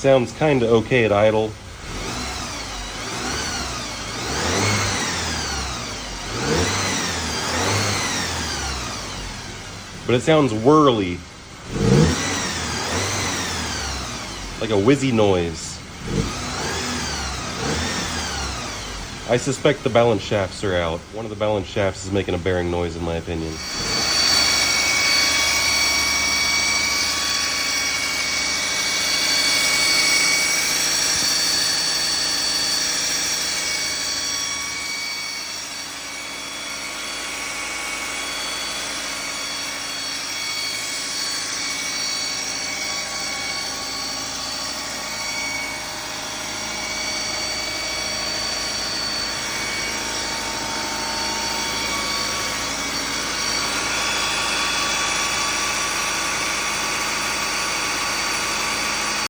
sounds kinda okay at idle. But it sounds whirly. Like a whizzy noise. I suspect the balance shafts are out. One of the balance shafts is making a bearing noise in my opinion.